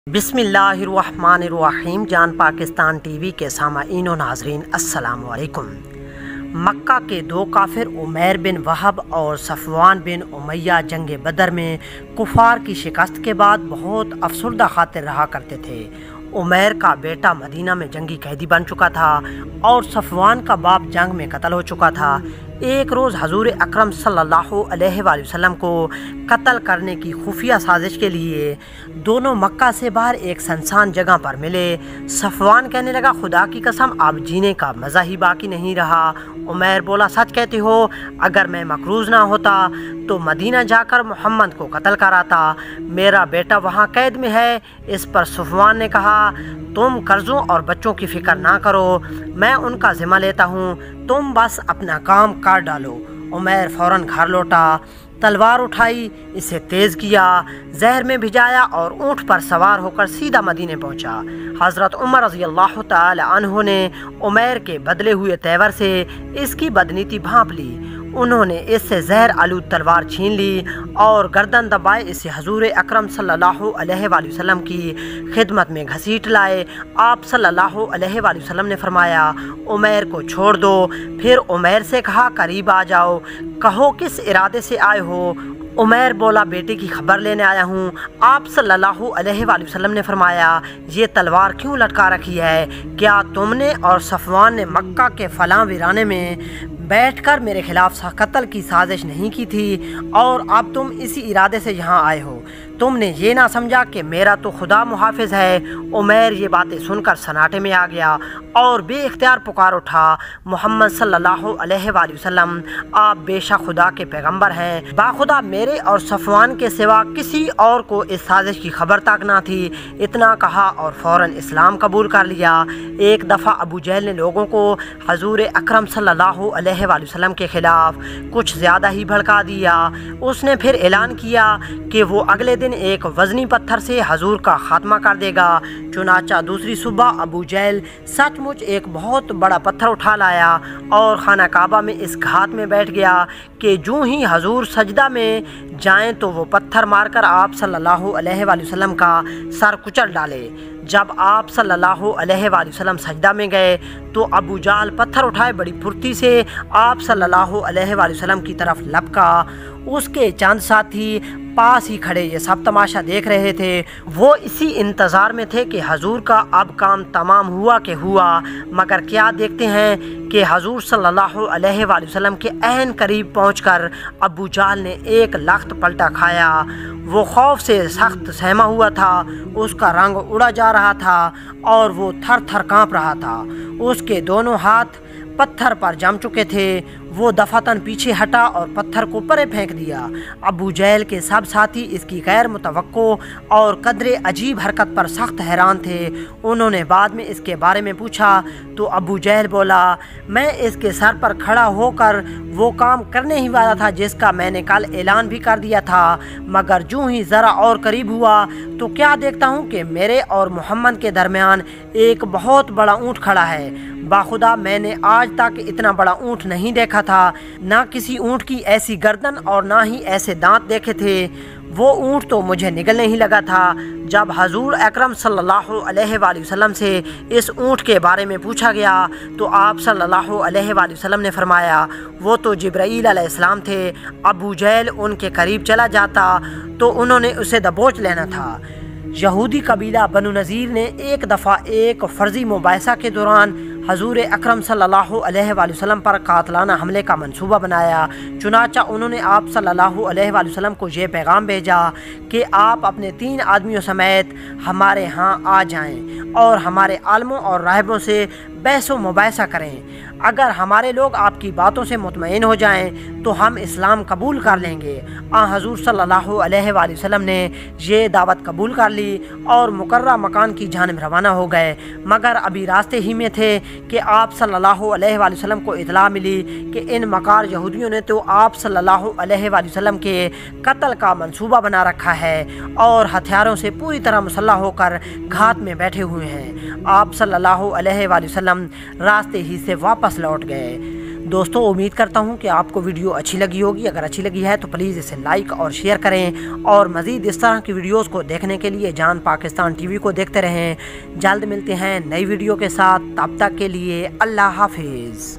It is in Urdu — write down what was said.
بسم اللہ الرحمن الرحیم۔ جان پاکستان ٹی وی کے سامعین و ناظرین السلام علیکم۔ مکہ کے دو کافر عمیر بن وہب اور صفوان بن امیہ جنگ بدر میں کفار کی شکست کے بعد بہت افسردہ خاطر رہا کرتے تھے۔ عمیر کا بیٹا مدینہ میں جنگی قیدی بن چکا تھا اور صفوان کا باپ جنگ میں قتل ہو چکا تھا۔ ایک روز حضور اکرم صلی اللہ علیہ وآلہ وسلم کو قتل کرنے کی خفیہ سازش کے لیے دونوں مکہ سے باہر ایک سنسان جگہ پر ملے۔ صفوان کہنے لگا، خدا کی قسم اب جینے کا مزہ ہی باقی نہیں رہا۔ عمیر بولا، سچ کہتے ہو؟ اگر میں مقروض نہ ہوتا تو مدینہ جا کر محمد کو قتل کراتا۔ میرا بیٹا وہاں قید میں ہے۔ اس پر صفوان نے کہا، تم قرضوں اور بچوں کی فکر نہ کرو، میں ان کا ذمہ لیتا ہوں، تم بس اپنا کام کر ڈالو۔ عمیر فوراً گھر لوٹا، تلوار اٹھائی، اسے تیز کیا، زہر میں بھجایا اور اونٹ پر سوار ہو کر سیدھا مدینے پہنچا۔ حضرت عمر رضی اللہ تعالی عنہ نے عمیر کے بدلے ہوئے تیور سے اس کی بدنیتی بھانپ لی۔ انہوں نے اس سے زہر آلود تلوار چھین لی اور گردن دبائے اسے حضور اکرم صلی اللہ علیہ وآلہ وسلم کی خدمت میں گھسیٹ لائے۔ آپ صلی اللہ علیہ وآلہ وسلم نے فرمایا، عمیر کو چھوڑ دو۔ پھر عمیر سے کہا، قریب آ جاؤ، کہو کس ارادے سے آئے ہو؟ عمیر بولا، بیٹے کی خبر لینے آیا ہوں۔ آپ صلی اللہ علیہ وآلہ وسلم نے فرمایا، یہ تلوار کیوں لٹکا رکھی ہے؟ کیا تم نے اور صفوان نے مکہ کے فلاں ویرانے میں بیٹھ کر میرے خلاف قتل کی سازش نہیں کی تھی اور اب تم اسی ارادے سے یہاں آئے ہو؟ تم نے یہ نہ سمجھا کہ میرا تو خدا محافظ ہے؟ عمیر یہ باتیں سن کر سناٹے میں آ گیا اور بے اختیار پکار اٹھا، محمد صلی اللہ علیہ وآلہ وسلم، آپ بے شک خدا کے پیغمبر ہیں، باخدا میرے اور صفوان کے سوا کسی اور کو اس سازش کی خبر تک نہ تھی۔ اتنا کہا اور فوراً اسلام قبول کر لیا۔ ایک دفعہ ابو جہل نے لوگوں کو حضور اکرم صلی اللہ علیہ وآلہ وسلم کے خلاف کچھ زیادہ ہی بھڑکا دیا۔ اس نے پھر اعلان کیا کہ وہ اگلے دن ایک وزنی پتھر سے حضور کا خاتمہ کر دے گا۔ چنانچہ دوسری صبح ابو جہل سچ مچ ایک بہت بڑا پتھر اٹھا لایا اور خانہ کعبہ میں اس گھات میں بیٹھ گیا کہ جو ہی حضور سجدہ میں جائیں تو وہ پتھر مار کر آپ صلی اللہ علیہ وآلہ وسلم کا سر کچل ڈالے۔ جب آپ صلی اللہ علیہ وآلہ وسلم سجدہ میں گئے تو ابو جہل پتھر اٹھائے بڑی پھرتی سے آپ صلی اللہ علیہ وآلہ وسلم کی طرف لپکا۔ اس کے چند ساتھی پاس ہی کھڑے یہ سب تماشا دیکھ رہے تھے۔ وہ اسی انتظار میں تھے کہ حضور کا اب کام تمام ہوا کہ ہوا، مگر کیا دیکھتے ہیں کہ حضور صلی اللہ علیہ وآلہ وسلم کے عین قریب پہنچ کر ابو جہل نے ایک لخت پلٹا کھایا۔ وہ خوف سے سخت سہما ہوا تھا، اس کا رنگ اڑا جا رہا تھا اور وہ تھر تھر کانپ رہا تھا۔ اس کے دونوں ہاتھ پتھر پر جم چکے تھے۔ وہ دفعتاً پیچھے ہٹا اور پتھر کو پرے پھینک دیا۔ ابو جہل کے سب ساتھی اس کی غیر متوقع اور قدرے عجیب حرکت پر سخت حیران تھے۔ انہوں نے بعد میں اس کے بارے میں پوچھا تو ابو جہل بولا، میں اس کے سر پر کھڑا ہو کر وہ کام کرنے ہی والا تھا جس کا میں نے کل اعلان بھی کر دیا تھا، مگر جو ہی ذرا اور قریب ہوا تو کیا دیکھتا ہوں کہ میرے اور محمد کے درمیان ایک بہت بڑا اونٹ کھڑا ہے۔ باخدا میں نے آج تک اتنا بڑا اونٹ نہیں دیکھا تھا، نہ کسی اونٹ کی ایسی گردن اور نہ ہی ایسے دانت دیکھے تھے۔ وہ اونٹ تو مجھے نگلنے ہی لگا تھا۔ جب حضور اکرم صلی اللہ علیہ وآلہ وسلم سے اس اونٹ کے بارے میں پوچھا گیا تو آپ صلی اللہ علیہ وآلہ وسلم نے فرمایا، وہ تو جبرائیل علیہ السلام تھے۔ ابو جہل ان کے قریب چلا جاتا تو انہوں نے اسے دبوچ لینا تھا۔ یہودی قبیلہ بنو نذیر نے ایک دفعہ ایک فرضی مباحثہ کے دوران حضور اکرم صلی اللہ علیہ وآلہ وسلم پر قاتلانہ حملے کا منصوبہ بنایا۔ چنانچہ انہوں نے آپ صلی اللہ علیہ وآلہ وسلم کو یہ پیغام بھیجا کہ آپ اپنے 3 آدمیوں سمیت ہمارے ہاں آ جائیں اور ہمارے عالموں اور راہبوں سے بحث و مباحثہ کریں۔ اگر ہمارے لوگ آپ کی باتوں سے مطمئن ہو جائیں تو ہم اسلام قبول کر لیں گے۔ حضور صلی اللہ علیہ وآلہ وسلم نے یہ دعوت قبول کر لی اور مقررہ مکان کی جانب روانہ ہو گئے، مگر ابھی راستے ہی میں تھے کہ آپ صلی اللہ علیہ وآلہ وسلم کو اطلاع ملی کہ ان مکار یہودیوں نے تو آپ صلی اللہ علیہ وآلہ وسلم کے قتل کا منصوبہ بنا رکھا ہے اور ہتھیاروں سے پوری طرح مسلح ہو کر گھات میں بیٹھے ہوئے ہیں۔ آپ صلی اللہ علیہ وآلہ وسلم راستے ہی سے واپس لوٹ گئے۔ دوستوں امید کرتا ہوں کہ آپ کو ویڈیو اچھی لگی ہوگی. اگر اچھی لگی ہے تو پلیز اسے لائک اور شیئر کریں اور مزید اس طرح کی ویڈیوز کو دیکھنے کے لیے جان پاکستان ٹی وی کو دیکھتے رہیں. جلد ملتے ہیں نئی ویڈیو کے ساتھ. تب تک کے لیے اللہ حافظ.